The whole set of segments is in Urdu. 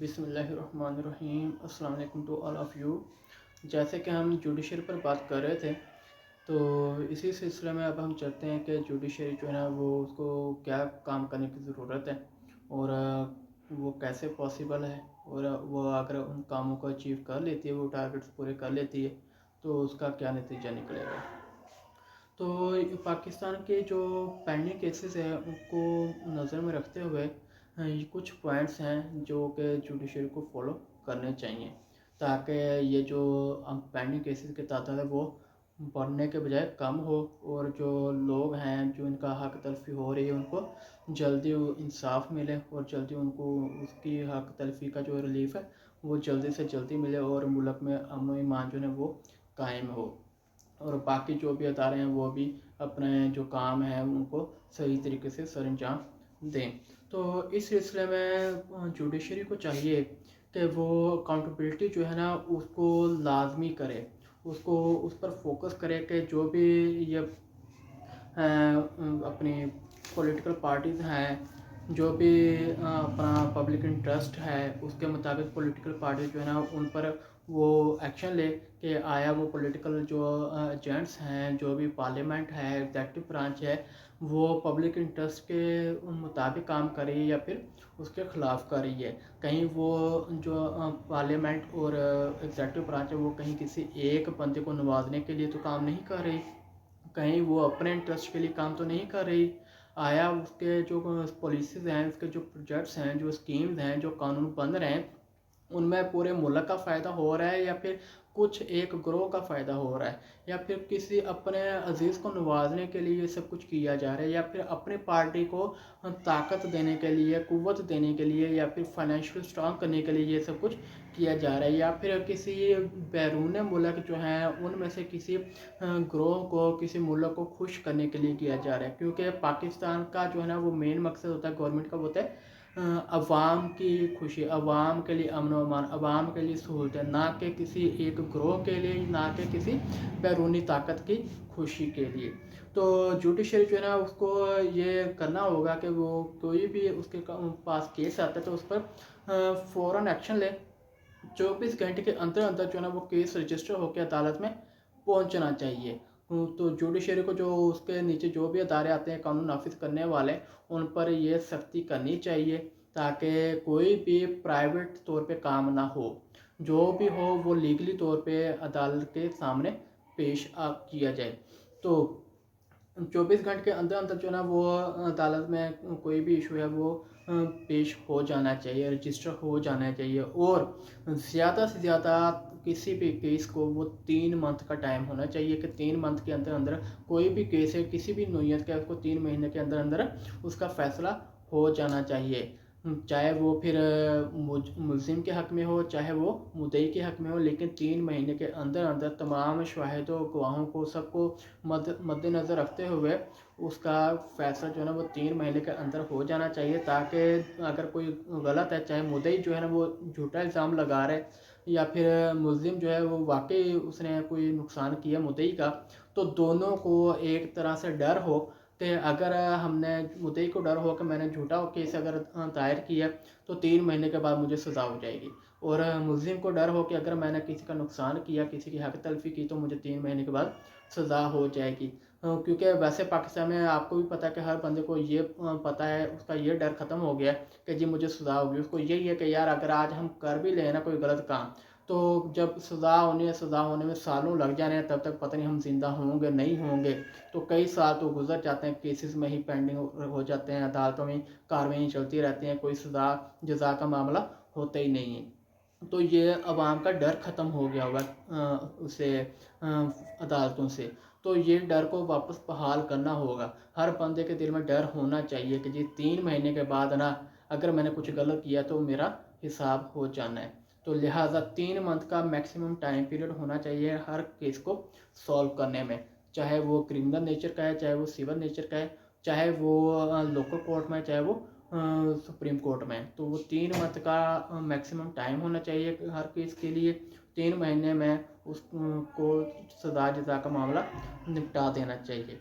بسم اللہ الرحمن الرحیم۔ السلام علیکم ٹو آل آف یو۔ جیسے کہ ہم جوڈیشری پر بات کر رہے تھے، تو اسی سلسلے میں اب ہم چاہتے ہیں کہ جوڈیشری جو ہے نا وہ اس کو کیا کام کرنے کی ضرورت ہے اور وہ کیسے پاسبل ہے، اور وہ اگر ان کاموں کو اچیو کر لیتی ہے، وہ ٹارگٹس پورے کر لیتی ہے، تو اس کا کیا نتیجہ نکلے گا۔ تو پاکستان کے جو پینڈنگ کیسز ہیں ان کو نظر میں رکھتے ہوئے یہ کچھ پوائنٹس ہیں جو کہ جوڈیشری کو فالو کرنے چاہیے، تاکہ یہ جو پینڈنگ کیسز کی تعداد ہے وہ بڑھنے کے بجائے کم ہو، اور جو لوگ ہیں جو ان کا حق تلفی ہو رہی ہے ان کو جلدی انصاف ملے، اور جلدی ان کو اس کی حق تلفی کا جو ریلیف ہے وہ جلدی سے جلدی ملے، اور ملک میں امن و ایمان جو ہے وہ قائم ہو، اور باقی جو بھی ادارے ہیں وہ بھی اپنے جو کام ہیں ان کو صحیح طریقے سے سر انجام دیں۔ تو اس سلسلے میں جوڈیشری کو چاہیے کہ وہ اکاؤنٹیبلٹی جو ہے نا اس کو لازمی کرے، اس پر فوکس کرے کہ جو بھی یہ اپنی پولیٹیکل پارٹیز ہیں، جو بھی اپنا پبلک انٹرسٹ ہے اس کے مطابق پولیٹیکل پارٹیز جو ہے نا ان پر وہ ایکشن لے کہ آیا وہ پولیٹیکل جو ایجنٹس ہیں، جو بھی پارلیمنٹ ہے، ایگزیکٹو برانچ ہے، وہ پبلک انٹرسٹ کے مطابق کام کر رہی ہے یا پھر اس کے خلاف کر رہی ہے۔ کہیں وہ جو پارلیمنٹ اور ایگزیکٹو برانچ ہے وہ کہیں کسی ایک بندے کو نوازنے کے لیے تو کام نہیں کر رہی، کہیں وہ اپنے انٹرسٹ کے لیے کام تو نہیں کر رہی۔ آیا اس کے جو پالیسیز ہیں، اس کے جو پروجیکٹس ہیں، جو اسکیمز ہیں، جو قانون بن رہے ہیں، ان میں پورے ملک کا فائدہ ہو رہا ہے یا پھر کچھ ایک گروہ کا فائدہ ہو رہا ہے، یا پھر کسی اپنے عزیز کو نوازنے کے لیے یہ سب کچھ کیا جا رہا ہے، یا پھر اپنی پارٹی کو طاقت دینے کے لیے، قوت دینے کے لیے، یا پھر فائنینشیل اسٹرانگ کرنے کے لیے یہ سب کچھ کیا جا رہا ہے، یا پھر کسی بیرون ملک جو ہیں ان میں سے کسی گروہ کو، کسی ملک کو خوش کرنے کے لیے کیا جا رہا ہے۔ کیونکہ پاکستان کا جو ہے نا وہ مین مقصد ہوتا ہے گورنمنٹ کا، ہوتا ہے عوام کی خوشی، عوام کے لیے امن و امان، عوام کے لیے سہولتیں، نہ کہ کسی ایک گروہ کے لیے، نہ کہ کسی بیرونی طاقت کی خوشی کے لیے۔ تو جوڈیشری جو ہے نا اس کو یہ کرنا ہوگا کہ وہ کوئی بھی اس کے پاس کیس آتا ہے تو اس پر فوراً ایکشن لے، 24 گھنٹے کے اندر اندر جو ہے نا وہ کیس رجسٹر ہو کے عدالت میں پہنچنا چاہیے۔ تو جوڈیشری کو جو اس کے نیچے جو بھی ادارے آتے ہیں قانون نافذ کرنے والے، ان پر یہ سختی کرنی چاہیے تاکہ کوئی بھی پرائیویٹ طور پہ کام نہ ہو، جو بھی ہو وہ لیگلی طور پہ عدالت کے سامنے پیش کیا جائے۔ تو 24 گھنٹے کے اندر اندر جو ہے نا وہ عدالت میں کوئی بھی ایشو ہے وہ پیش ہو جانا چاہیے، رجسٹر ہو جانا چاہیے، اور زیادہ سے زیادہ کسی بھی کیس کو وہ 3 منتھ کا ٹائم ہونا چاہیے کہ 3 منتھ کے اندر اندر کوئی بھی کیس ہے کسی بھی نوعیت کا، اس کو 3 مہینے کے اندر اندر اس کا فیصلہ ہو جانا چاہیے، چاہے وہ پھر ملزم کے حق میں ہو، چاہے وہ مدعی کے حق میں ہو، لیکن 3 مہینے کے اندر اندر تمام شواہد و گواہوں کو سب کو مد نظر رکھتے ہوئے اس کا فیصلہ جو ہے نا وہ 3 مہینے کے اندر ہو جانا چاہیے، تاکہ اگر کوئی غلط ہے، چاہے مدعی جو ہے نا وہ جھوٹا الزام لگا رہے یا پھر ملزم جو ہے وہ واقعی اس نے کوئی نقصان کیا مدعی کا، تو دونوں کو ایک طرح سے ڈر ہو کہ اگر ہم نے مدعی کو ڈر ہو کہ میں نے جھوٹا کیس اگر دائر کیا تو 3 مہینے کے بعد مجھے سزا ہو جائے گی، اور ملزم کو ڈر ہو کہ اگر میں نے کسی کا نقصان کیا، کسی کی حق تلفی کی، تو مجھے 3 مہینے کے بعد سزا ہو جائے گی۔ کیونکہ ویسے پاکستان میں آپ کو بھی پتہ ہے کہ ہر بندے کو یہ پتہ ہے، اس کا یہ ڈر ختم ہو گیا کہ جی مجھے سزا ہوگی، اس کو یہی ہے کہ یار اگر آج ہم کر بھی لیں نا کوئی غلط کام، تو جب سزا ہونے میں سالوں لگ جانے ہیں، تب تک پتہ نہیں ہم زندہ ہوں گے نہیں ہوں گے، تو کئی سال تو گزر جاتے ہیں، کیسز میں ہی پینڈنگ ہو جاتے ہیں، عدالتوں میں کاروائیاں چلتی رہتی ہیں، کوئی سزا جزا کا معاملہ ہوتا ہی نہیں ہے۔ تو یہ عوام کا ڈر ختم ہو گیا ہوا اسے عدالتوں سے، تو یہ ڈر کو واپس بحال کرنا ہوگا۔ ہر بندے کے دل میں ڈر ہونا چاہیے کہ جی 3 مہینے کے بعد نا اگر میں نے کچھ غلط کیا تو میرا حساب ہو جانا ہے، تو لہٰذا 3 منتھ کا میکسیمم ٹائم پیریڈ ہونا چاہیے ہر کیس کو سولو کرنے میں، چاہے وہ کرمنل نیچر کا ہے، چاہے وہ سول نیچر کا ہے، چاہے وہ لوکل کورٹ میں، چاہے وہ سپریم کورٹ میں، تو وہ 3 منتھ کا میکسیمم ٹائم ہونا چاہیے ہر کیس کے لیے۔ 3 مہینے میں اس کو سزا جزا کا معاملہ نپٹا دینا چاہیے،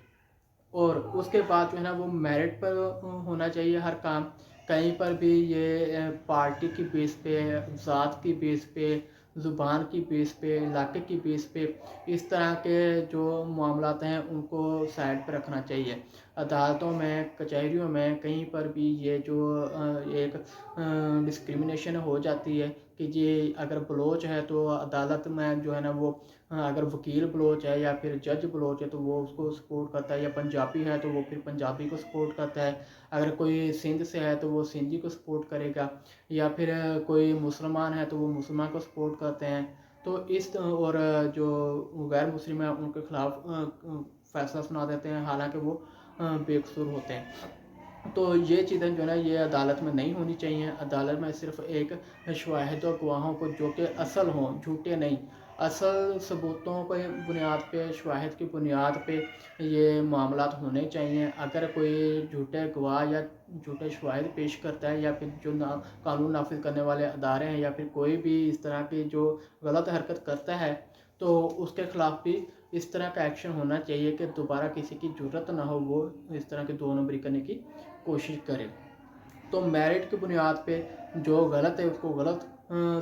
اور اس کے بعد جو ہے نا وہ میرٹ پر ہونا چاہیے ہر کام، کہیں پر بھی یہ پارٹی کی بیس پہ، ذات کی بیس پہ، زبان کی بیس پہ، علاقے کی بیس پہ اس طرح کے جو معاملات ہیں ان کو سائڈ پہ رکھنا چاہیے. عدالتوں میں، کچہریوں میں کہیں پر بھی یہ جو ایک ڈسکریمنیشن ہو جاتی ہے کہ جی اگر بلوچ ہے تو عدالت میں جو ہے نا وہ اگر وکیل بلوچ ہے یا پھر جج بلوچ ہے تو وہ اس کو سپورٹ کرتا ہے، یا پنجابی ہے تو وہ پھر پنجابی کو سپورٹ کرتا ہے، اگر کوئی سندھ سے ہے تو وہ سندھی کو سپورٹ کرے گا، یا پھر کوئی مسلمان ہے تو وہ مسلمان کو سپورٹ کرتے ہیں. تو اور جو غیر مسلم ہیں ان کے خلاف فیصلہ سنا دیتے ہیں حالانکہ وہ بے قصور ہوتے ہیں. تو یہ چیزیں جو ہے نا یہ عدالت میں نہیں ہونی چاہیے. عدالت میں صرف ایک شواہد و گواہوں کو جو کہ اصل ہوں، جھوٹے نہیں، اصل ثبوتوں کی بنیاد پہ، شواہد کی بنیاد پہ یہ معاملات ہونے چاہیے. اگر کوئی جھوٹے گواہ یا جھوٹے شواہد پیش کرتا ہے، یا پھر جو قانون نافذ کرنے والے ادارے ہیں، یا پھر کوئی بھی اس طرح کی جو غلط حرکت کرتا ہے تو اس کے خلاف بھی اس طرح کا ایکشن ہونا چاہیے کہ دوبارہ کسی کی جرت نہ ہو وہ اس طرح کے 2 نمبری کرنے کی کوشش کرے. تو میرٹ کی بنیاد پہ جو غلط ہے اس کو غلط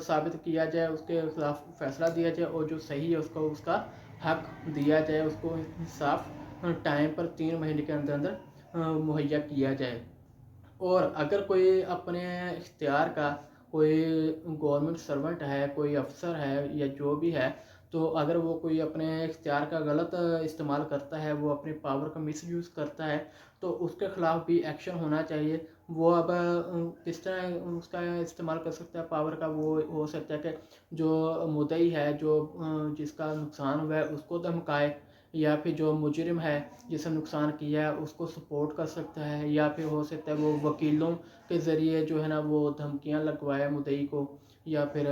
ثابت کیا جائے، اس کے خلاف فیصلہ دیا جائے، اور جو صحیح ہے اس کو اس کا حق دیا جائے، اس کو انصاف ٹائم پر 3 مہینے کے اندر اندر مہیا کیا جائے. اور اگر کوئی اپنے اختیار کا کوئی گورنمنٹ سرونٹ ہے، کوئی افسر ہے یا جو بھی ہے، تو اگر وہ کوئی اپنے اختیار کا غلط استعمال کرتا ہے، وہ اپنے پاور کا مس یوز کرتا ہے، تو اس کے خلاف بھی ایکشن ہونا چاہیے. وہ اب کس طرح اس کا استعمال کر سکتا ہے پاور کا؟ وہ ہو سکتا ہے کہ جو مدعی ہے، جو جس کا نقصان ہوا ہے اس کو دھمکائے، یا پھر جو مجرم ہے جس نے نقصان کیا ہے اس کو سپورٹ کر سکتا ہے، یا پھر ہو سکتا ہے وہ وکیلوں کے ذریعے جو ہے نا وہ دھمکیاں لگوائے مدعی کو، یا پھر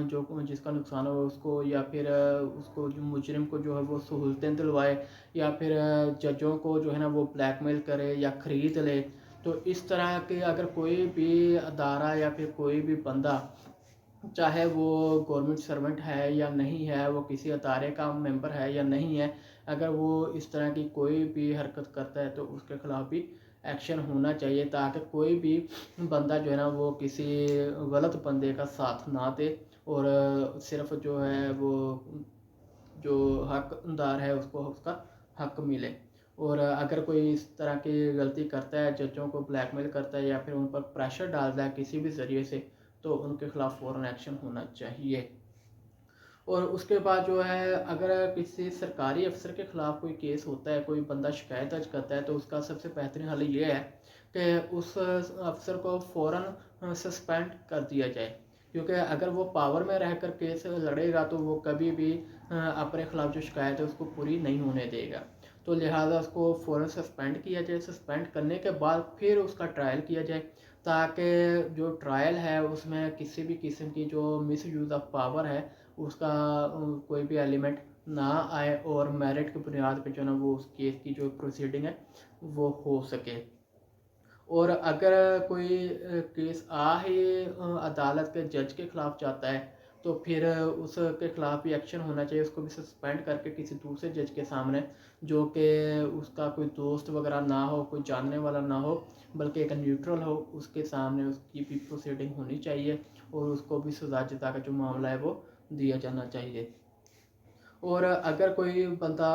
جو جس کا نقصان ہوا اس کو، یا پھر اس کو جو مجرم کو جو ہے وہ سہولتیں دلوائے، یا پھر ججوں کو جو ہے نا وہ بلیک میل کرے یا خرید لے. تو اس طرح کے اگر کوئی بھی ادارہ یا پھر کوئی بھی بندہ، چاہے وہ گورنمنٹ سرونٹ ہے یا نہیں ہے، وہ کسی ادارے کا ممبر ہے یا نہیں ہے، اگر وہ اس طرح کی کوئی بھی حرکت کرتا ہے تو اس کے خلاف بھی ایکشن ہونا چاہیے، تاکہ کوئی بھی بندہ جو ہے نا وہ کسی غلط بندے کا ساتھ نہ دے، اور صرف جو ہے وہ جو حقدار ہے اس کو اس کا حق ملے. اور اگر کوئی اس طرح کی غلطی کرتا ہے، ججوں کو بلیک میل کرتا ہے یا پھر ان پر پریشر ڈالتا ہے کسی بھی ذریعے سے، تو ان کے خلاف فوراً ایکشن ہونا چاہیے. اور اس کے بعد جو ہے اگر کسی سرکاری افسر کے خلاف کوئی کیس ہوتا ہے، کوئی بندہ شکایت درج کرتا ہے، تو اس کا سب سے بہترین حل یہ ہے کہ اس افسر کو فوراً سسپینڈ کر دیا جائے. کیونکہ اگر وہ پاور میں رہ کر کیس لڑے گا تو وہ کبھی بھی اپنے خلاف جو شکایت ہے اس کو پوری نہیں ہونے دے گا. تو لہٰذا اس کو فوراً سسپینڈ کیا جائے. سسپینڈ کرنے کے بعد پھر اس کا ٹرائل کیا جائے، تاکہ جو ٹرائل ہے اس میں کسی بھی قسم کی جو مس یوز آف پاور ہے اس کا کوئی بھی ایلیمنٹ نہ آئے، اور میرٹ کی بنیاد پہ جو ہے نا وہ اس کیس کی جو پروسیڈنگ ہے وہ ہو سکے. اور اگر کوئی کیس ہی عدالت کے جج کے خلاف جاتا ہے تو پھر اس کے خلاف بھی ایکشن ہونا چاہیے. اس کو بھی سسپینڈ کر کے کسی دوسرے جج کے سامنے، جو کہ اس کا کوئی دوست وغیرہ نہ ہو، کوئی جاننے والا نہ ہو، بلکہ ایک نیوٹرل ہو، اس کے سامنے اس کی بھی پروسیڈنگ ہونی چاہیے، اور اس کو بھی سزا جتا کا جو معاملہ ہے وہ دیا جانا چاہیے. اور اگر کوئی بندہ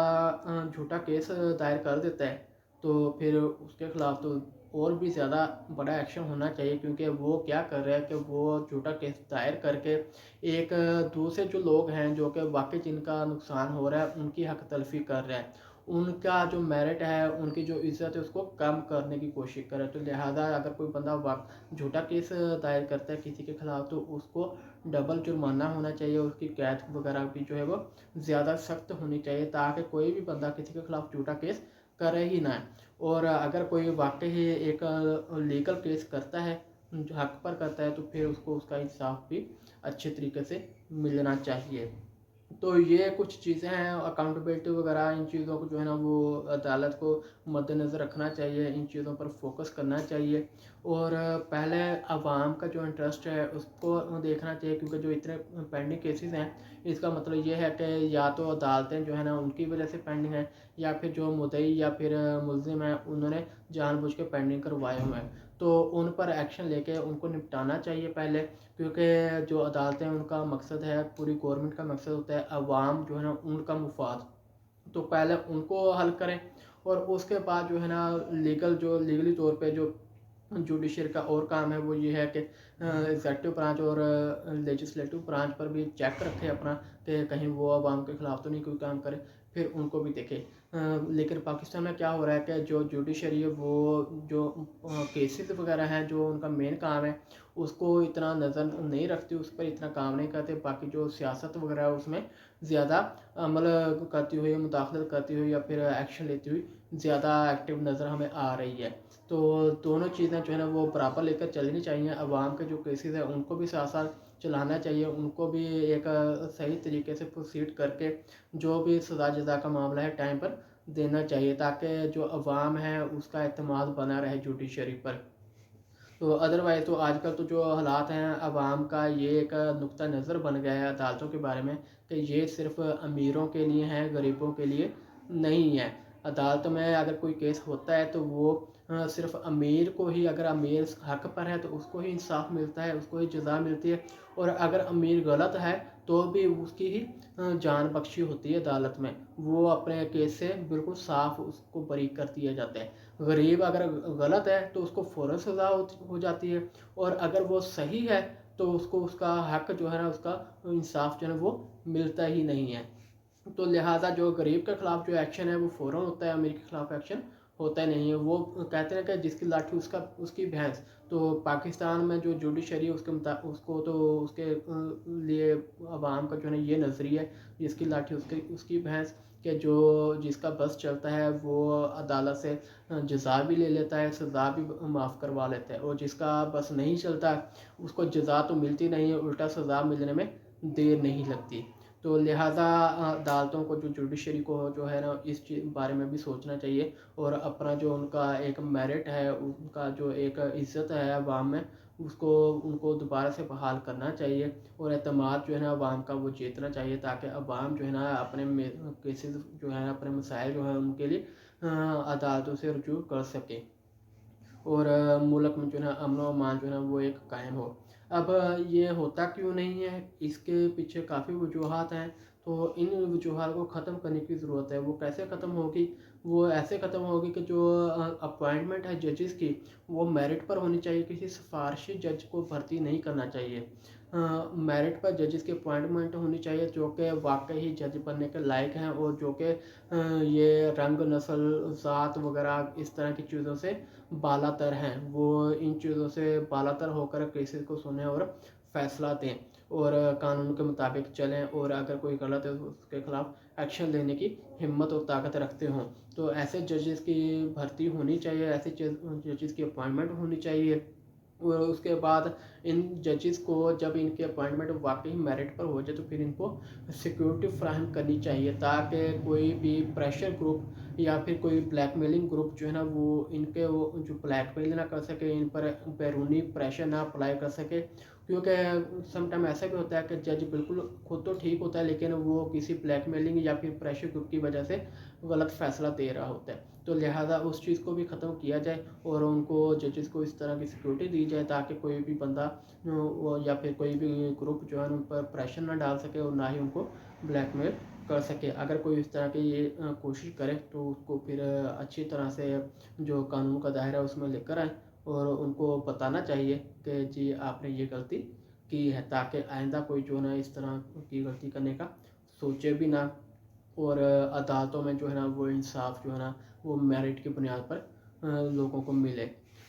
جھوٹا کیس دائر کر دیتا ہے تو پھر اس کے خلاف تو اور بھی زیادہ بڑا ایکشن ہونا چاہیے. کیونکہ وہ کیا کر رہا ہے کہ وہ جھوٹا کیس دائر کر کے ایک دوسرے جو لوگ ہیں جو کہ واقعی جن کا نقصان ہو رہا ہے ان کی حق تلفی کر رہا ہے، ان کا جو میرٹ ہے، ان کی جو عزت ہے اس کو کم کرنے کی کوشش کرے. تو لہٰذا اگر کوئی بندہ جھوٹا کیس دائر کرتا ہے کسی کے خلاف تو اس کو ڈبل جرمانہ ہونا چاہیے، اس کی قید وغیرہ بھی جو ہے وہ زیادہ سخت ہونی چاہیے، تاکہ کوئی بھی بندہ کسی کے خلاف جھوٹا کیس کرے ہی نہ. اور اگر کوئی واقعی ایک لیگل کیس کرتا ہے، جو حق پر کرتا ہے، تو پھر اس کو اس کا انصاف بھی اچھے طریقے سے ملنا چاہیے. تو یہ کچھ چیزیں ہیں، اکاؤنٹیبلٹی وغیرہ، ان چیزوں کو جو ہے نا وہ عدالت کو مد نظر رکھنا چاہیے، ان چیزوں پر فوکس کرنا چاہیے. اور پہلے عوام کا جو انٹرسٹ ہے اس کو دیکھنا چاہیے، کیونکہ جو اتنے پینڈنگ کیسز ہیں اس کا مطلب یہ ہے کہ یا تو عدالتیں جو ہے نا ان کی وجہ سے پینڈنگ ہیں، یا پھر جو مدعی یا پھر ملزم ہیں انہوں نے جان بوجھ کے پینڈنگ کروائے ہوئے ہیں. تو ان پر ایکشن لے کے ان کو نپٹانا چاہیے پہلے، کیونکہ جو عدالتیں ان کا مقصد ہے، پوری گورنمنٹ کا مقصد ہوتا ہے عوام جو ہے نا ان کا مفاد، تو پہلے ان کو حل کریں، اور اس کے بعد جو ہے نا لیگلی طور پہ جو جوڈیشری کا اور کام ہے وہ یہ ہے کہ ایگزیکٹو برانچ اور لیجسلیٹو برانچ پر بھی چیک رکھے اپنا، کہ کہیں وہ عوام کے خلاف تو نہیں کوئی کام کرے، پھر ان کو بھی دیکھے۔ لیکن پاکستان میں کیا ہو رہا ہے کہ جو جوڈیشری ہے وہ جو کیسز وغیرہ ہیں جو ان کا مین کام ہے اس کو اتنا نظر نہیں رکھتی، اس پر اتنا کام نہیں کرتے، باقی جو سیاست وغیرہ ہے اس میں زیادہ عمل کرتی ہوئی، مداخلت کرتی ہوئی یا پھر ایکشن لیتی ہوئی زیادہ ایکٹیو نظر ہمیں آ رہی ہے۔ تو دونوں چیزیں جو ہے نا وہ برابر لے کر چلنی چاہیے، عوام کے جو کیسز ہیں ان کو بھی ساتھ ساتھ چلانا چاہیے، ان کو بھی ایک صحیح طریقے سے پروسیڈ کر کے جو بھی سزا جزا کا معاملہ ہے ٹائم پر دینا چاہیے، تاکہ جو عوام ہے اس کا اعتماد بنا رہے جوڈیشری پر۔ تو ادروائز تو آج کل تو جو حالات ہیں عوام کا یہ ایک نقطہ نظر بن گیا ہے عدالتوں کے بارے میں، کہ یہ صرف امیروں کے لیے ہیں، غریبوں کے لیے نہیں ہے۔ عدالت میں اگر کوئی کیس ہوتا ہے تو وہ صرف امیر کو ہی، اگر امیر حق پر ہے تو اس کو ہی انصاف ملتا ہے، اس کو ہی جزا ملتی ہے، اور اگر امیر غلط ہے تو بھی اس کی ہی جان بخشی ہوتی ہے عدالت میں، وہ اپنے کیس سے بالکل صاف اس کو بری کر دیا جاتا ہے۔ غریب اگر غلط ہے تو اس کو فوراً سزا ہو جاتی ہے، اور اگر وہ صحیح ہے تو اس کو اس کا حق جو ہے نا، اس کا انصاف جو ہے نا وہ ملتا ہی نہیں ہے۔ تو لہٰذا جو غریب کے خلاف جو ایکشن ہے وہ فوراً ہوتا ہے، امیر کے خلاف ایکشن ہوتا ہی نہیں ہے۔ وہ کہتے ہیں کہ جس کی لاٹھی اس کی بھینس، تو پاکستان میں جو جوڈیشری ہے اس کو تو اس کے لیے عوام کا جو ہے نا یہ نظریہ ہے، جس کی لاٹھی اس کی بھینس، کہ جو جس کا بس چلتا ہے وہ عدالت سے جزا بھی لے لیتا ہے، سزا بھی معاف کروا لیتا ہے، اور جس کا بس نہیں چلتا اس کو جزا تو ملتی نہیں ہے، الٹا سزا ملنے میں دیر نہیں لگتی۔ تو لہٰذا عدالتوں کو، جو جوڈیشری کو جو ہے نا اس چیز بارے میں بھی سوچنا چاہیے، اور اپنا جو ان کا ایک میرٹ ہے، ان کا جو ایک عزت ہے عوام میں، ان کو دوبارہ سے بحال کرنا چاہیے، اور اعتماد جو ہے نا عوام کا وہ جیتنا چاہیے، تاکہ عوام جو ہے نا اپنے کیسز جو ہے نا، اپنے مسائل جو ہیں ان کے لیے عدالتوں سے رجوع کر سکے، اور ملک میں جو ہے نا امن و امان جو ہے نا وہ ایک قائم ہو۔ اب یہ ہوتا کیوں نہیں ہے، اس کے پیچھے کافی وجوہات ہیں، تو ان وجوہات کو ختم کرنے کی ضرورت ہے۔ وہ کیسے ختم ہوگی؟ وہ ایسے ختم ہوگی کہ جو اپوائنٹمنٹ ہے ججز کی، وہ میرٹ پر ہونی چاہیے، کسی سفارشی جج کو بھرتی نہیں کرنا چاہیے۔ میرٹ پر ججز کی اپوائنٹمنٹ ہونی چاہیے جو کہ واقعی جج بننے کے لائق ہیں، اور جو کہ یہ رنگ، نسل، ذات وغیرہ اس طرح کی چیزوں سے بالا تر ہیں، وہ ان چیزوں سے بالا تر ہو کر کیسز کو سنیں اور فیصلہ دیں، اور قانون کے مطابق چلیں، اور اگر کوئی غلط ہے تو اس کے خلاف ایکشن لینے کی ہمت اور طاقت رکھتے ہوں۔ تو ایسے ججز کی بھرتی ہونی چاہیے، ایسے ججز کی اپوائنٹمنٹ ہونی چاہیے، اور اس کے بعد ان ججز کو جب ان کی اپوائنٹمنٹ واقعی میرٹ پر ہو جائے تو پھر ان کو سیکیورٹی فراہم کرنی چاہیے، تاکہ کوئی بھی پریشر گروپ یا پھر کوئی بلیک میلنگ گروپ جو ہے نا وہ ان کے وہ جو بلیک میل نہ کر سکے، ان پر بیرونی پریشر نہ اپلائی کر سکے، کیونکہ سم ٹائم ایسا بھی ہوتا ہے کہ جج بالکل خود تو ٹھیک ہوتا ہے لیکن وہ کسی بلیک میلنگ یا پھر پریشر گروپ کی وجہ سے غلط فیصلہ دے رہا ہوتا ہے۔ تو لہٰذا اس چیز کو بھی ختم کیا جائے، اور ان کو ججز کو اس طرح کی سیکورٹی دی جائے، تاکہ کوئی بھی بندہ یا پھر کوئی بھی گروپ جو ہے ان پر پریشر نہ ڈال سکے، اور نہ ہی ان کو بلیک میل کر سکے۔ اگر کوئی اس طرح کی یہ کوشش کرے تو اس کو پھر اچھی طرح سے جو قانون کا دائرہ اس میں لے کر آئیں، اور ان کو بتانا چاہیے کہ جی آپ نے یہ غلطی کی ہے، تاکہ آئندہ کوئی جو نا اس طرح کی غلطی کرنے کا سوچے بھی نہ، اور عدالتوں میں جو ہے نا وہ انصاف جو ہے نا وہ میرٹ کی بنیاد پر لوگوں کو ملے۔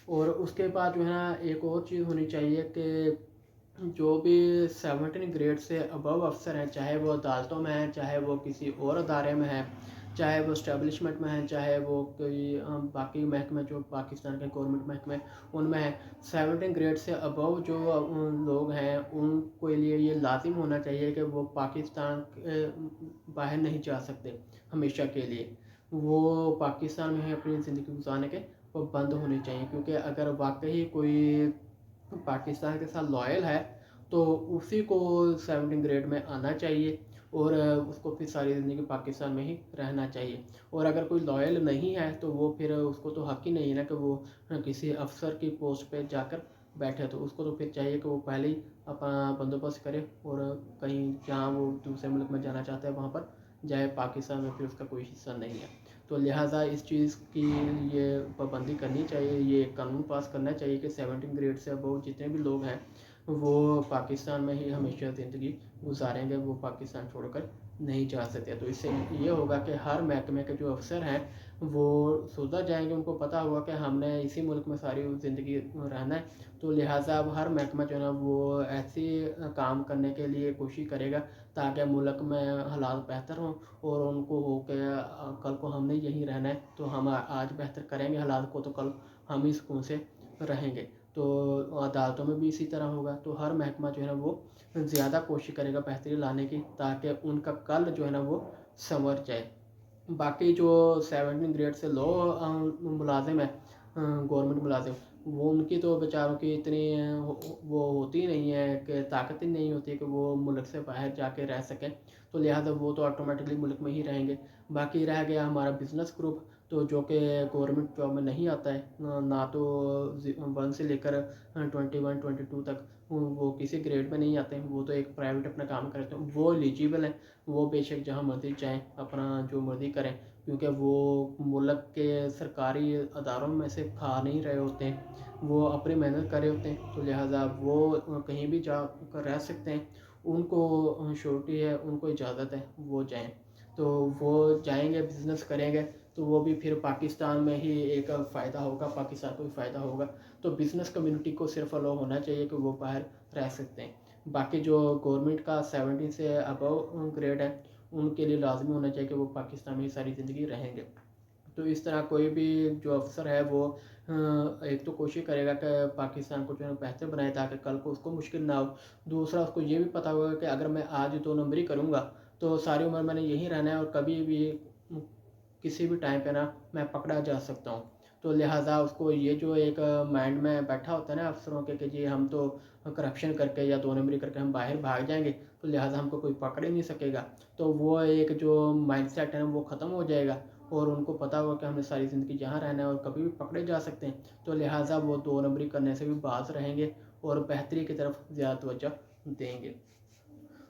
اور اس کے بعد جو ہے نا ایک اور چیز ہونی چاہیے کہ جو بھی 17 گریڈ سے ابو افسر ہیں، چاہے وہ عدالتوں میں ہیں، چاہے وہ کسی اور ادارے میں ہیں، چاہے وہ اسٹیبلشمنٹ میں ہیں، چاہے وہ کوئی باقی محکمے جو پاکستان کے گورنمنٹ محکمے ان میں ہیں، 17 گریڈ سے ابو جو لوگ ہیں ان کے لیے یہ لازم ہونا چاہیے کہ وہ پاکستان باہر نہیں جا سکتے ہمیشہ کے لیے، وہ پاکستان میں ہی اپنی زندگی گزارنے کے پابند ہونے چاہیے، کیونکہ اگر واقعی کوئی پاکستان کے ساتھ لائل ہے تو اسی کو 17 گریڈ میں آنا چاہیے، اور اس کو پھر ساری زندگی پاکستان میں ہی رہنا چاہیے. اور اگر کوئی لائل نہیں ہے تو وہ پھر اس کو تو حق ہی نہیں ہے نا کہ وہ کسی افسر کی پوسٹ پہ جا کر بیٹھے. تو اس کو تو پھر چاہیے کہ وہ پہلے ہی اپنا بندوبست کرے اور کہیں جہاں وہ دوسرے ملک میں جانا چاہتا ہے وہاں پر جائے. پاکستان میں پھر اس کا کوئی حصہ نہیں ہے. تو لہٰذا اس چیز کی یہ پابندی کرنی چاہیے, یہ قانون پاس کرنا چاہیے کہ 17 گریڈ سے ابو جتنے بھی لوگ ہیں وہ پاکستان میں ہی ہمیشہ زندگی گزاریں گے, وہ پاکستان چھوڑ کر نہیں جا سکتے. تو اس سے یہ ہوگا کہ ہر محکمے کے جو افسر ہیں وہ سدھر جائیں گے, ان کو پتہ ہوگا کہ ہم نے اسی ملک میں ساری زندگی رہنا ہے. تو لہٰذا اب ہر محکمہ جو ہے نا وہ ایسی کام کرنے کے لیے کوشش کرے گا تاکہ ملک میں حالات بہتر ہوں, اور ان کو ہو کہ کل کو ہم نے یہیں رہنا ہے تو ہم آج بہتر کریں گے حالات کو, تو کل ہم ہی سکون سے رہیں گے. تو عدالتوں میں بھی اسی طرح ہوگا. تو ہر محکمہ جو ہے نا وہ زیادہ کوشش کرے گا بہتری لانے کی تاکہ ان کا کل جو ہے نا وہ سنور جائے. باقی جو 17 گریڈ سے لو ملازم ہے گورنمنٹ ملازم, وہ ان کی تو بیچاروں کی اتنی وہ ہوتی نہیں ہے کہ طاقت ہی نہیں ہوتی کہ وہ ملک سے باہر جا کے رہ سکیں. تو لہٰذا وہ تو آٹومیٹکلی ملک میں ہی رہیں گے. باقی رہ گیا ہمارا بزنس گروپ, تو جو کہ گورنمنٹ جاب میں نہیں آتا ہے, نہ تو 1 سے لے کر 21 22 تک وہ کسی گریڈ میں نہیں آتے ہیں, وہ تو ایک پرائیویٹ اپنا کام کرتے ہیں. وہ ایلیجیبل ہیں, وہ بے شک جہاں مرضی جائیں اپنا جو مرضی کریں, کیونکہ وہ ملک کے سرکاری اداروں میں سے کھا نہیں رہے ہوتے ہیں, وہ اپنی محنت کر رہے ہوتے ہیں. تو لہٰذا وہ کہیں بھی جا کر رہ سکتے ہیں, ان کو شورٹی ہے, ان کو اجازت ہے, وہ جائیں. تو وہ جائیں گے, بزنس کریں گے, تو وہ بھی پھر پاکستان میں ہی ایک فائدہ ہوگا, پاکستان کو بھی فائدہ ہوگا. تو بزنس کمیونٹی کو صرف الاؤ ہونا چاہیے کہ وہ باہر رہ سکتے ہیں. باقی جو گورنمنٹ کا 17 سے ابو گریڈ ہے ان کے لیے لازمی ہونا چاہیے کہ وہ پاکستان میں ہی ساری زندگی رہیں گے. تو اس طرح کوئی بھی جو افسر ہے وہ ایک تو کوشش کرے گا کہ پاکستان کو جو ہے بہتر بنائے تاکہ کل کو اس کو مشکل نہ ہو. دوسرا اس کو یہ بھی پتہ ہوگا کہ اگر میں آج 2 نمبری کروں گا تو ساری عمر میں نے یہیں رہنا ہے, اور کبھی بھی کسی بھی ٹائم پہ نا میں پکڑا جا سکتا ہوں. تو لہٰذا اس کو یہ جو ایک مائنڈ میں بیٹھا ہوتا ہے نا افسروں کے کہ جی ہم تو کرپشن کر کے یا 2 نمبری کر کے ہم باہر بھاگ جائیں گے تو لہٰذا ہم کو کوئی پکڑ ہی نہیں سکے گا. تو وہ ایک جو مائنڈ سیٹ ہے نا وہ ختم ہو جائے گا, اور ان کو پتہ ہوگا کہ ہم نے ساری زندگی جہاں رہنا ہے اور کبھی بھی پکڑے جا سکتے ہیں. تو لہٰذا وہ 2 نمبری کرنے سے بھی باز رہیں گے اور بہتری کی طرف زیادہ توجہ دیں گے.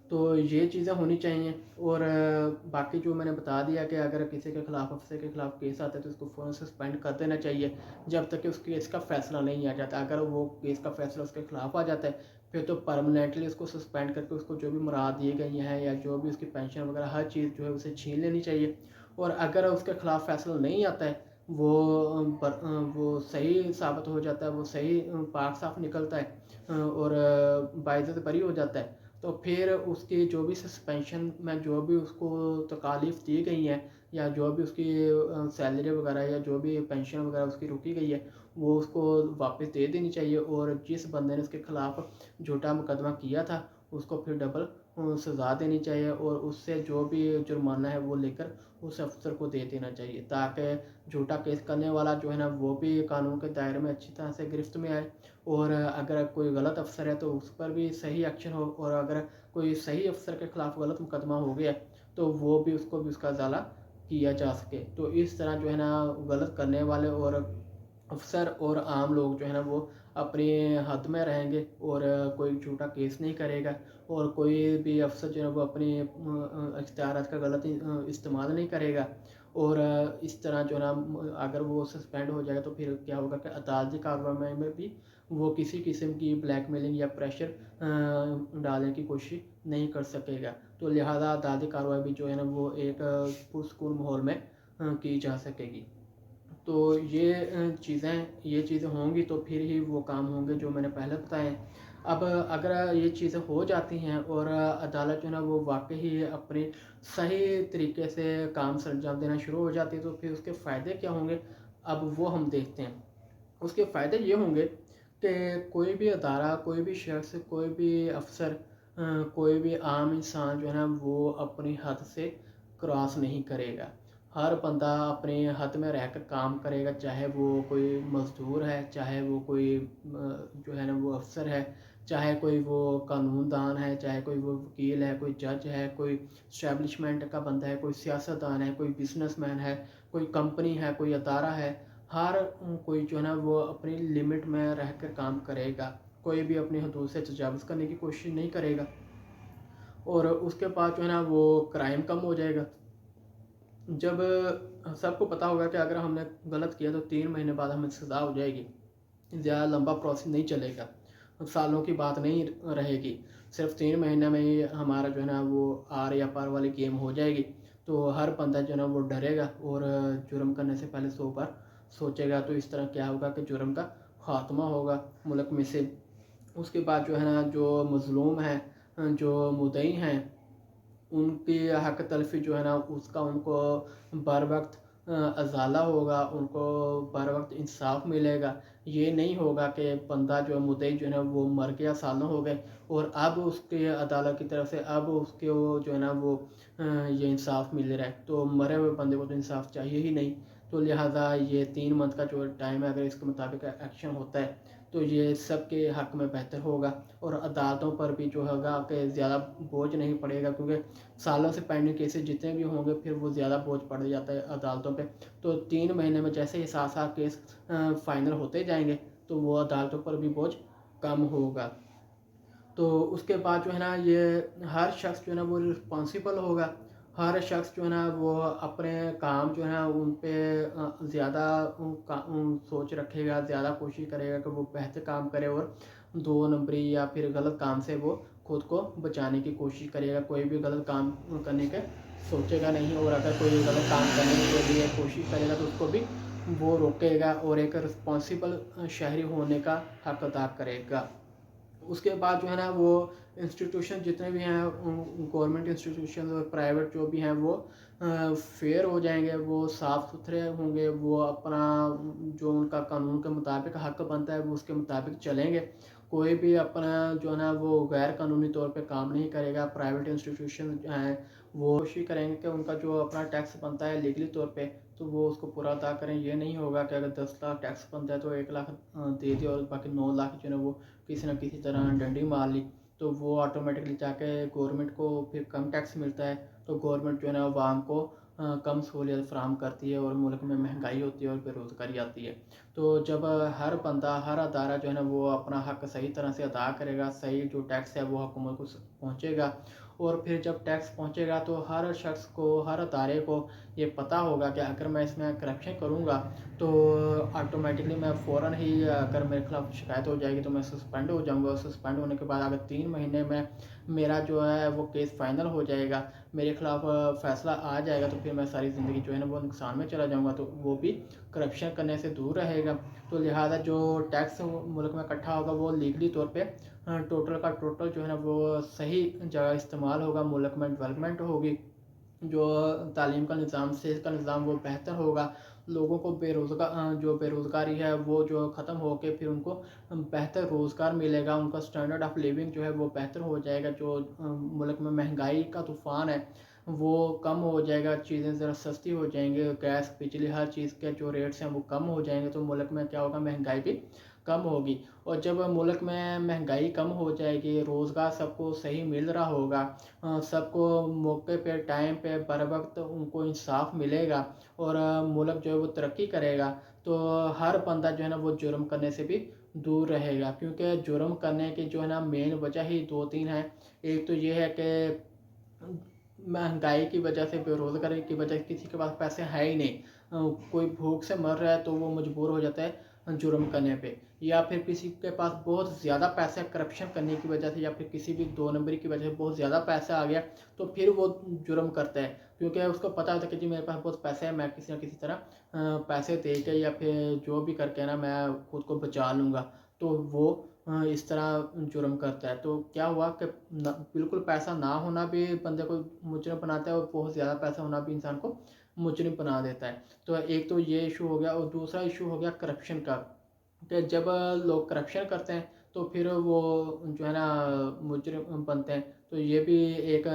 تو یہ چیزیں ہونی چاہیے. اور باقی جو میں نے بتا دیا کہ اگر کسی کے خلاف افسر کے خلاف کیس آتا ہے تو اس کو فوراً سسپینڈ کر دینا چاہیے جب تک کہ اس کیس کا فیصلہ نہیں آ جاتا. اگر وہ کیس کا فیصلہ اس کے خلاف آ جاتا ہے پھر تو پرماننٹلی اس کو سسپینڈ کر کے اس کو جو بھی مراد دیے گئی ہیں یا جو بھی اس کی پینشن وغیرہ ہر چیز جو ہے اسے چھین لینی چاہیے. اور اگر اس کے خلاف فیصلہ نہیں آتا ہے, وہ صحیح ثابت ہو جاتا ہے, وہ صحیح پاک صاف نکلتا ہے اور باعزت بری ہو جاتا ہے, تو پھر اس کی جو بھی سسپینشن میں جو بھی اس کو تکالیف دی گئی ہیں یا جو بھی اس کی سیلری وغیرہ یا جو بھی پینشن وغیرہ اس کی روکی گئی ہے وہ اس کو واپس دے دینی چاہیے. اور جس بندے نے اس کے خلاف جھوٹا مقدمہ کیا تھا اس کو پھر ڈبل سزا دینی چاہیے, اور اس سے جو بھی جرمانہ ہے وہ لے کر اس افسر کو دے دینا چاہیے تاکہ جھوٹا کیس کرنے والا جو ہے نا وہ بھی قانون کے دائرے میں اچھی طرح سے گرفت میں آئے. اور اگر کوئی غلط افسر ہے تو اس پر بھی صحیح ایکشن ہو, اور اگر کوئی صحیح افسر کے خلاف غلط مقدمہ ہو گیا تو وہ بھی اس کو بھی اس کا ازالہ کیا جا سکے. تو اس طرح جو ہے نا غلط کرنے والے اور افسر اور عام لوگ جو ہے نا وہ اپنی حد میں رہیں گے اور کوئی جھوٹا کیس نہیں کرے گا, اور کوئی بھی افسر جو ہے وہ اپنی اختیارات کا غلط استعمال نہیں کرے گا. اور اس طرح جو ہے نا اگر وہ سسپینڈ ہو جائے تو پھر کیا ہوگا کہ عدالتی کارروائی میں بھی وہ کسی قسم کی بلیک میلنگ یا پریشر ڈالنے کی کوشش نہیں کر سکے گا. تو لہذا عدالتی کارروائی بھی جو ہے نا وہ ایک پرسکون ماحول میں کی جا سکے گی. تو یہ چیزیں ہوں گی تو پھر ہی وہ کام ہوں گے جو میں نے پہلے بتائے. اب اگر یہ چیزیں ہو جاتی ہیں اور عدالت جو ہے نا وہ واقعی اپنے صحیح طریقے سے کام سر انجام دینا شروع ہو جاتی ہے تو پھر اس کے فائدے کیا ہوں گے اب وہ ہم دیکھتے ہیں. اس کے فائدے یہ ہوں گے کہ کوئی بھی ادارہ, کوئی بھی شخص, کوئی بھی افسر, کوئی بھی عام انسان جو ہے نا وہ اپنی حد سے کراس نہیں کرے گا. ہر بندہ اپنی حد میں رہ کر کام کرے گا, چاہے وہ کوئی مزدور ہے, چاہے وہ کوئی جو ہے نا وہ افسر ہے, چاہے کوئی وہ قانون دان ہے، چاہے کوئی وہ وکیل ہے، کوئی جج ہے، کوئی اسٹیبلشمنٹ کا بندہ ہے، کوئی سیاست دان ہے، کوئی بزنس مین ہے، کوئی کمپنی ہے، کوئی ادارہ ہے، ہر کوئی جو ہے نا وہ اپنی لمٹ میں رہ کر کام کرے گا، کوئی بھی اپنی حدود سے تجاوز کرنے کی کوشش نہیں کرے گا، اور اس کے بعد جو ہے نا وہ کرائم کم ہو جائے گا۔ جب سب کو پتہ ہوگا کہ اگر ہم نے غلط کیا تو 3 مہینے بعد ہمیں سزا ہو جائے گی، زیادہ لمبا پروسیس نہیں چلے گا، سالوں کی بات نہیں رہے گی، صرف 3 مہینے میں ہی ہمارا جو ہے نا وہ آر یا پار والی گیم ہو جائے گی، تو ہر بندہ جو ہے نا وہ ڈرے گا اور جرم کرنے سے پہلے 100 بار سوچے گا۔ تو اس طرح کیا ہوگا کہ جرم کا خاتمہ ہوگا ملک میں سے۔ اس کے بعد جو ہے نا جو مظلوم ہیں، جو مدعی ہیں، ان کی حق تلفی جو ہے نا اس کا ان کو بر وقت ازالہ ہوگا، ان کو بر وقت انصاف ملے گا۔ یہ نہیں ہوگا کہ بندہ جو مدعی جو ہے نا وہ مر گیا، سالوں ہو گئے، اور اب اس کے عدالت کی طرف سے اب اس کے جو ہے نا وہ یہ انصاف مل رہا ہے، تو مرے ہوئے بندے کو تو انصاف چاہیے ہی نہیں۔ تو لہٰذا یہ 3 منتھ کا جو ٹائم ہے، اگر اس کے مطابق ایکشن ہوتا ہے تو یہ سب کے حق میں بہتر ہوگا، اور عدالتوں پر بھی جو ہوگا کہ زیادہ بوجھ نہیں پڑے گا، کیونکہ سالوں سے پینڈنگ کیسز جتنے بھی ہوں گے پھر وہ زیادہ بوجھ پڑ جاتا ہے عدالتوں پہ۔ تو 3 مہینے میں جیسے ہی 7 کیس فائنل ہوتے جائیں گے تو وہ عدالتوں پر بھی بوجھ کم ہوگا۔ تو اس کے بعد جو ہے نا یہ ہر شخص جو ہے نا وہ رسپانسیبل ہوگا، ہر شخص جو ہے نا وہ اپنے کام جو ہے نا ان پہ زیادہ سوچ رکھے گا، زیادہ کوشش کرے گا کہ وہ بہتر کام کرے، اور 2 نمبری یا پھر غلط کام سے وہ خود کو بچانے کی کوشش کرے گا، کوئی بھی غلط کام کرنے کے سوچے گا نہیں، اور اگر کوئی غلط کام کرنے کے لیے کوشش کرے گا تو اس کو بھی وہ روکے گا اور ایک رسپانسیبل شہری ہونے کا حق ادا کرے گا۔ اس کے بعد جو ہے نا وہ انسٹیٹیوشن جتنے بھی ہیں، گورنمنٹ انسٹیٹیوشن اور پرائیویٹ جو بھی ہیں، وہ فیئر ہو جائیں گے، وہ صاف ستھرے ہوں گے، وہ اپنا جو ان کا قانون کے مطابق حق بنتا ہے وہ اس کے مطابق چلیں گے، کوئی بھی اپنا جو ہے نا وہ غیر قانونی طور پہ کام نہیں کرے گا۔ پرائیویٹ انسٹیٹیوشن جو ہیں وہ کوشش کریں گے کہ ان کا جو اپنا ٹیکس بنتا ہے لیگلی طور پہ تو وہ اس کو پورا ادا کریں۔ یہ نہیں ہوگا کہ اگر 10 لاکھ ٹیکس بنتا ہے تو 1 لاکھ دے دیا اور باقی 9 لاکھ جو ہے نا وہ کسی نہ کسی طرح ڈنڈی مار لی، تو وہ آٹومیٹکلی جا کے گورنمنٹ کو پھر کم ٹیکس ملتا ہے، تو گورنمنٹ جو ہے نا عوام کو کم سہولیت فراہم کرتی ہے، اور ملک میں مہنگائی ہوتی ہے اور بے روزگاری آتی ہے۔ تو جب ہر بندہ، ہر ادارہ جو ہے نا وہ اپنا حق صحیح طرح سے ادا کرے گا، صحیح جو ٹیکس ہے وہ حکومت کو پہنچے گا، اور پھر جب ٹیکس پہنچے گا تو ہر شخص کو، ہر ادارے کو یہ پتہ ہوگا کہ اگر میں اس میں کرپشن کروں گا تو آٹومیٹکلی میں فوراً ہی، اگر میرے خلاف شکایت ہو جائے گی تو میں سسپینڈ ہو جاؤں گا، اور سسپینڈ ہونے کے بعد اگر 3 مہینے میں میرا جو ہے وہ کیس فائنل ہو جائے گا، میرے خلاف فیصلہ آ جائے گا، تو پھر میں ساری زندگی جو ہے نا وہ نقصان میں چلا جاؤں گا، تو وہ بھی کرپشن کرنے سے دور رہے گا۔ تو لہٰذا جو ٹیکس ملک میں اکٹھا ہوگا وہ لیگلی طور پہ ٹوٹل کا ٹوٹل جو ہے نا وہ صحیح جگہ استعمال ہوگا، ملک میں ڈیولپمنٹ ہوگی، جو تعلیم کا نظام، صحت کا نظام وہ بہتر ہوگا، لوگوں کو جو بے روزگاری ہے وہ جو ختم ہو کے پھر ان کو بہتر روزگار ملے گا، ان کا سٹینڈرڈ آف لیونگ جو ہے وہ بہتر ہو جائے گا، جو ملک میں مہنگائی کا طوفان ہے وہ کم ہو جائے گا، چیزیں ذرا سستی ہو جائیں گے، گیس، بجلی، ہر چیز کے جو ریٹس ہیں وہ کم ہو جائیں گے، تو ملک میں کیا ہوگا، مہنگائی بھی کم ہوگی۔ اور جب ملک میں مہنگائی کم ہو جائے گی، روزگار سب کو صحیح مل رہا ہوگا، سب کو موقع پہ، ٹائم پہ، بر وقت ان کو انصاف ملے گا، اور ملک جو ہے وہ ترقی کرے گا، تو ہر بندہ جو ہے نا وہ جرم کرنے سے بھی دور رہے گا، کیونکہ جرم کرنے کی جو ہے نا مین وجہ ہی 2-3 ہیں۔ ایک تو یہ ہے کہ مہنگائی کی وجہ سے، بے روزگاری کی وجہ سے کسی کے پاس پیسے ہے ہی نہیں، کوئی بھوک سے مر رہا ہے تو وہ مجبور ہو جاتا ہے جرم کرنے پہ، یا پھر کسی کے پاس بہت زیادہ پیسہ کرپشن کرنے کی وجہ سے، یا پھر کسی بھی 2 نمبری کی وجہ سے بہت زیادہ پیسہ آ گیا تو پھر وہ جرم کرتا ہے، کیونکہ اس کو پتہ ہوتا ہے کہ جی میرے پاس بہت پیسہ ہے، میں کسی نہ کسی طرح پیسے دے کے یا پھر جو بھی کر کے نا میں خود کو بچا لوں گا، تو وہ اس طرح جرم کرتا ہے۔ تو کیا ہوا کہ بالکل پیسہ نہ ہونا بھی بندے کو مجرم بناتا ہے، اور بہت زیادہ پیسہ ہونا بھی انسان کو مجرم بنا دیتا ہے۔ تو ایک تو یہ ایشو ہو گیا، اور دوسرا ایشو ہو گیا کرپشن کا، کہ جب لوگ کرپشن کرتے ہیں تو پھر وہ جو ہے نا مجرم بنتے ہیں، تو یہ بھی ایک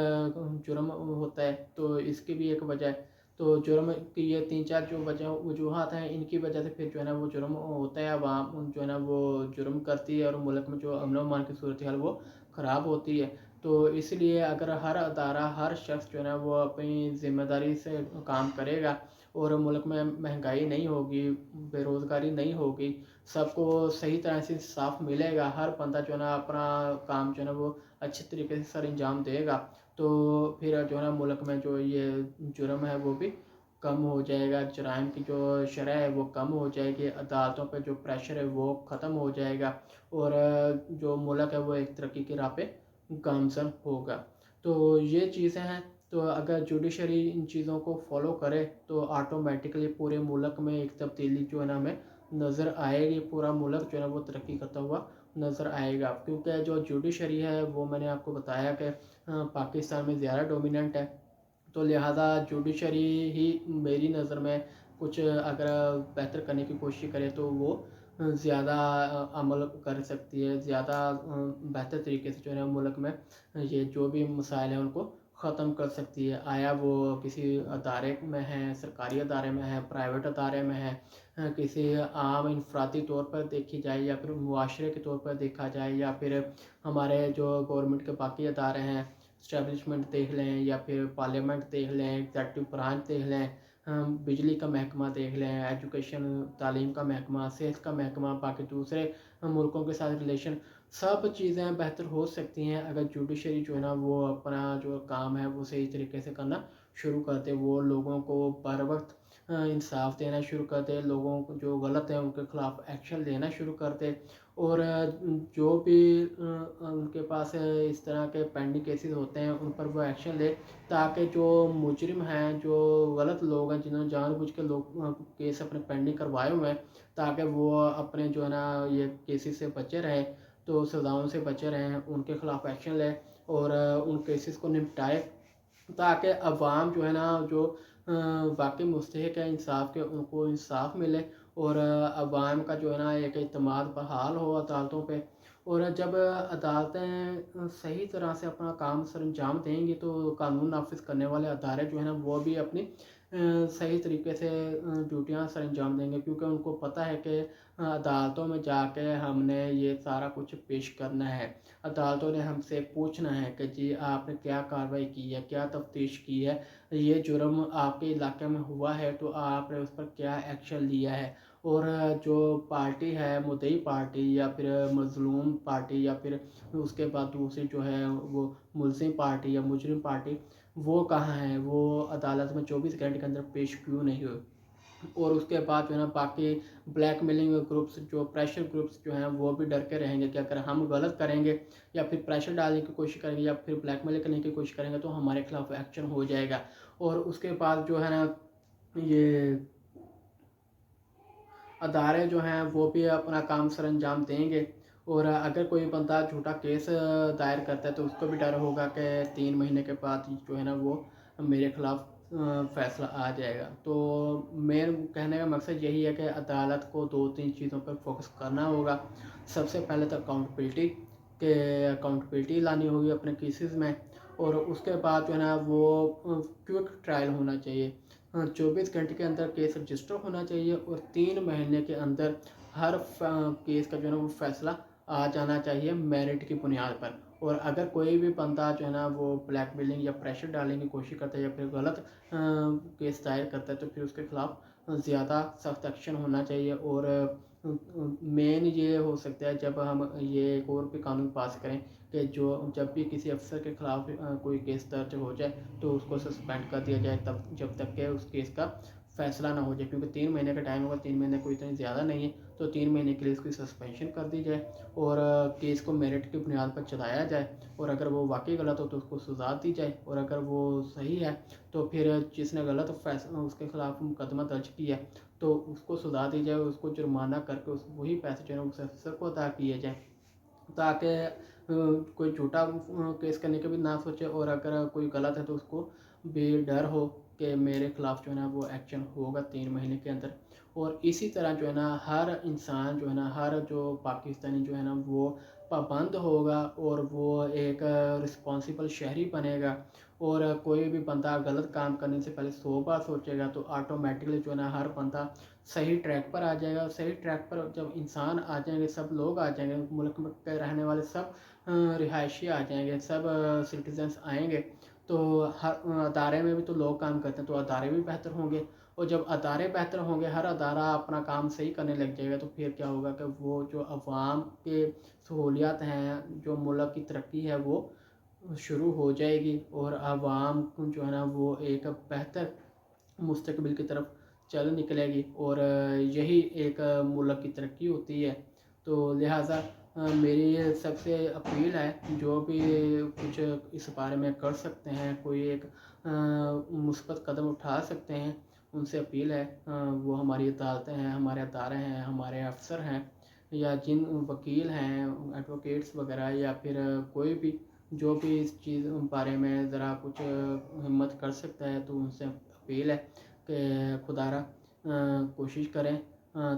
جرم ہوتا ہے، تو اس کی بھی ایک وجہ ہے۔ تو جرم کی یہ 3-4 جو وجوہات ہیں، ان کی وجہ سے پھر جو ہے نا وہ جرم ہوتا ہے، عوام جو ہے نا وہ جرم کرتی ہے اور ملک میں جو امن و امان کی صورتحال وہ خراب ہوتی ہے۔ تو اس لیے اگر ہر ادارہ، ہر شخص جو ہے نا وہ اپنی ذمہ داری سے کام کرے گا اور ملک میں مہنگائی نہیں ہوگی، بے روزگاری نہیں ہوگی، سب کو صحیح طرح سے انصاف ملے گا، ہر بندہ جو ہے نا اپنا کام جو ہے نا وہ اچھے طریقے سے سر انجام دے گا، تو پھر جو ہے نا ملک میں جو یہ جرم ہے وہ بھی کم ہو جائے گا، جرائم کی جو شرح ہے وہ کم ہو جائے گی، عدالتوں پہ جو پریشر ہے وہ ختم ہو جائے گا اور جو ملک ہے وہ ایک ترقی کی راہ پہ گامزن ہوگا۔ تو یہ چیزیں ہیں، تو اگر جوڈیشری ان چیزوں کو فالو کرے تو آٹومیٹکلی پورے ملک میں ایک تبدیلی جو ہے نا ہمیں نظر آئے گی، پورا ملک جو ہے نا وہ ترقی کرتا ہوا نظر آئے گا، کیونکہ جو جوڈیشری ہے وہ میں نے آپ کو بتایا کہ پاکستان میں زیادہ ڈومیننٹ ہے، تو لہٰذا جوڈیشری ہی میری نظر میں کچھ اگر بہتر کرنے کی کوشش کرے تو وہ زیادہ عمل کر سکتی ہے، زیادہ بہتر طریقے سے جو ہے نا ملک میں یہ جو بھی مسائل ہیں ان کو ختم کر سکتی ہے، آیا وہ کسی ادارے میں ہیں، سرکاری ادارے میں ہیں، پرائیویٹ ادارے میں ہیں، کسی عام انفرادی طور پر دیکھی جائے یا پھر معاشرے کے طور پر دیکھا جائے، یا پھر ہمارے جو گورنمنٹ کے باقی ادارے ہیں، اسٹیبلشمنٹ دیکھ لیں یا پھر پارلیمنٹ دیکھ لیں، ایگزیکٹو برانچ دیکھ لیں، بجلی کا محکمہ دیکھ لیں، ایجوکیشن تعلیم کا محکمہ، صحت کا محکمہ، باقی دوسرے ملکوں کے ساتھ ریلیشن، سب چیزیں بہتر ہو سکتی ہیں اگر جوڈیشری جو ہے نا وہ اپنا جو کام ہے وہ صحیح طریقے سے کرنا شروع کرتے، وہ لوگوں کو بر وقت انصاف دینا شروع کرتے، لوگوں کو جو غلط ہیں ان کے خلاف ایکشن لینا شروع کرتے، اور جو بھی ان کے پاس اس طرح کے پینڈنگ کیسز ہوتے ہیں ان پر وہ ایکشن لے، تاکہ جو مجرم ہیں، جو غلط لوگ ہیں جنہوں نے جان بوجھ کے لوگ کیس اپنے پینڈنگ کروائے ہوئے ہیں، تاکہ وہ اپنے جو ہے نا یہ کیسز سے بچے رہیں، تو سزاؤں سے بچے رہیں، ان کے خلاف ایکشن لے اور ان کیسز کو نپٹائے، تاکہ عوام جو ہے نا جو واقعی مستحق ہے انصاف کے ان کو انصاف ملے، اور عوام کا جو ہے نا ایک اعتماد بحال ہو عدالتوں پہ، اور جب عدالتیں صحیح طرح سے اپنا کام سر انجام دیں گی تو قانون نافذ کرنے والے ادارے جو ہیں نا وہ بھی اپنی صحیح طریقے سے ڈیوٹیاں سر انجام دیں گے، کیونکہ ان کو پتہ ہے کہ عدالتوں میں جا کے ہم نے یہ سارا کچھ پیش کرنا ہے، عدالتوں نے ہم سے پوچھنا ہے کہ جی آپ نے کیا کارروائی کی ہے، کیا تفتیش کی ہے، یہ جرم آپ کے علاقے میں ہوا ہے تو آپ نے اس پر کیا ایکشن لیا ہے، اور جو پارٹی ہے مدعی پارٹی یا پھر مظلوم پارٹی یا پھر اس کے بعد دوسری جو ہے وہ ملزم پارٹی یا مجرم پارٹی، وہ کہاں ہے، وہ عدالت میں 24 گھنٹے کے اندر پیش کیوں نہیں ہوئے، اور اس کے بعد جو ہے نا باقی بلیک میلنگ گروپس، جو پریشر گروپس جو ہیں وہ بھی ڈر کے رہیں گے کہ اگر ہم غلط کریں گے یا پھر پریشر ڈالنے کی کوشش کریں گے یا پھر بلیک میل کرنے کی کوشش کریں گے تو ہمارے خلاف ایکشن ہو جائے گا، اور اس کے بعد جو ہے نا یہ ادارے جو ہیں وہ بھی اپنا کام سر انجام دیں گے، اور اگر کوئی بندہ جھوٹا کیس دائر کرتا ہے تو اس کو بھی ڈر ہوگا کہ 3 مہینے کے بعد جو ہے نا وہ میرے خلاف فیصلہ آ جائے گا۔ تو مین کہنے کا مقصد یہی ہے کہ عدالت کو 2-3 چیزوں پر فوکس کرنا ہوگا، سب سے پہلے تو اکاؤنٹیبلٹی، کہ اکاؤنٹیبلٹی لانی ہوگی اپنے کیسز میں، اور اس کے بعد جو ہے نا وہ کوئک ٹرائل ہونا چاہیے، 24 گھنٹے کے اندر کیس رجسٹر ہونا چاہیے، اور 3 مہینے کے اندر ہر کیس کا جو ہے نا وہ فیصلہ آ جانا چاہیے میرٹ کی بنیاد پر، اور اگر کوئی بھی بندہ جو ہے نا وہ بلیک میلنگ یا پریشر ڈالنے کی کوشش کرتا ہے یا پھر غلط کیس دائر کرتا ہے تو پھر اس کے خلاف زیادہ سخت ایکشن ہونا چاہیے، اور مین یہ ہو سکتا ہے جب ہم یہ ایک اور بھی قانون پاس کریں کہ جو جب بھی کسی افسر کے خلاف کوئی کیس درج ہو جائے تو اس کو سسپینڈ کر دیا جائے تب جب تک کہ اس کیس کا فیصلہ نہ ہو جائے، کیونکہ 3 مہینے کا ٹائم ہوگا، 3 مہینے کوئی اتنی زیادہ نہیں ہے، تو 3 مہینے کے لیے اس کی سسپینشن کر دی جائے اور کیس کو میرٹ کی بنیاد پر چلایا جائے، اور اگر وہ واقعی غلط ہو تو اس کو سزا دی جائے، اور اگر وہ صحیح ہے تو پھر جس نے غلط فیصلہ اس کے خلاف مقدمہ درج کیا ہے تو اس کو سزا دی جائے، اس کو جرمانہ کر کے وہی پیسے جو ہے اس افسر کو ادا کیے جائیں، تاکہ کوئی جھوٹا کیس کرنے کے بھی نہ سوچے، اور اگر کوئی غلط ہے تو اس کو بھی ڈر ہو کہ میرے خلاف جو ہے نا وہ ایکشن ہوگا 3 مہینے کے اندر، اور اسی طرح جو ہے نا ہر انسان جو ہے نا ہر جو پاکستانی جو ہے نا وہ پابند ہوگا اور وہ ایک رسپانسیبل شہری بنے گا، اور کوئی بھی بندہ غلط کام کرنے سے پہلے 100 بار سوچے گا، تو آٹومیٹکلی جو ہے نا ہر بندہ صحیح ٹریک پر آ جائے گا. صحیح ٹریک پر جب انسان آ جائیں گے، سب لوگ آ جائیں گے، ملک کے رہنے والے سب رہائشی آ جائیں گے، سب سٹیزنس آئیں گے، تو ہر ادارے میں بھی تو لوگ کام کرتے ہیں، تو ادارے بھی بہتر ہوں گے. اور جب ادارے بہتر ہوں گے، ہر ادارہ اپنا کام صحیح کرنے لگ جائے گا، تو پھر کیا ہوگا کہ وہ جو عوام کے سہولیات ہیں، جو ملک کی ترقی ہے، وہ شروع ہو جائے گی، اور عوام کو جو ہے نا وہ ایک بہتر مستقبل کی طرف چل نکلے گی، اور یہی ایک ملک کی ترقی ہوتی ہے. تو لہٰذا میری سب سے اپیل ہے، جو بھی کچھ اس بارے میں کر سکتے ہیں، کوئی ایک مثبت قدم اٹھا سکتے ہیں، ان سے اپیل ہے، وہ ہماری عدالتیں ہیں، ہمارے ادارے ہیں، ہمارے افسر ہیں، یا جن وکیل ہیں، ایڈوکیٹس وغیرہ، یا پھر کوئی بھی جو بھی اس چیز بارے میں ذرا کچھ ہمت کر سکتا ہے، تو ان سے اپیل ہے کہ خدا را کوشش کریں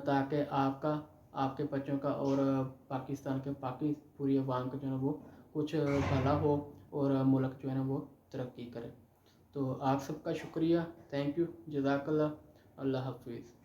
تاکہ آپ کے بچوں کا اور پاکستان کے باقی پوری عوام کا جو ہے نا وہ کچھ بھلا ہو، اور ملک جو ہے نا وہ ترقی کرے. تو آپ سب کا شکریہ. Thank you. جزاک اللہ. اللہ حافظ.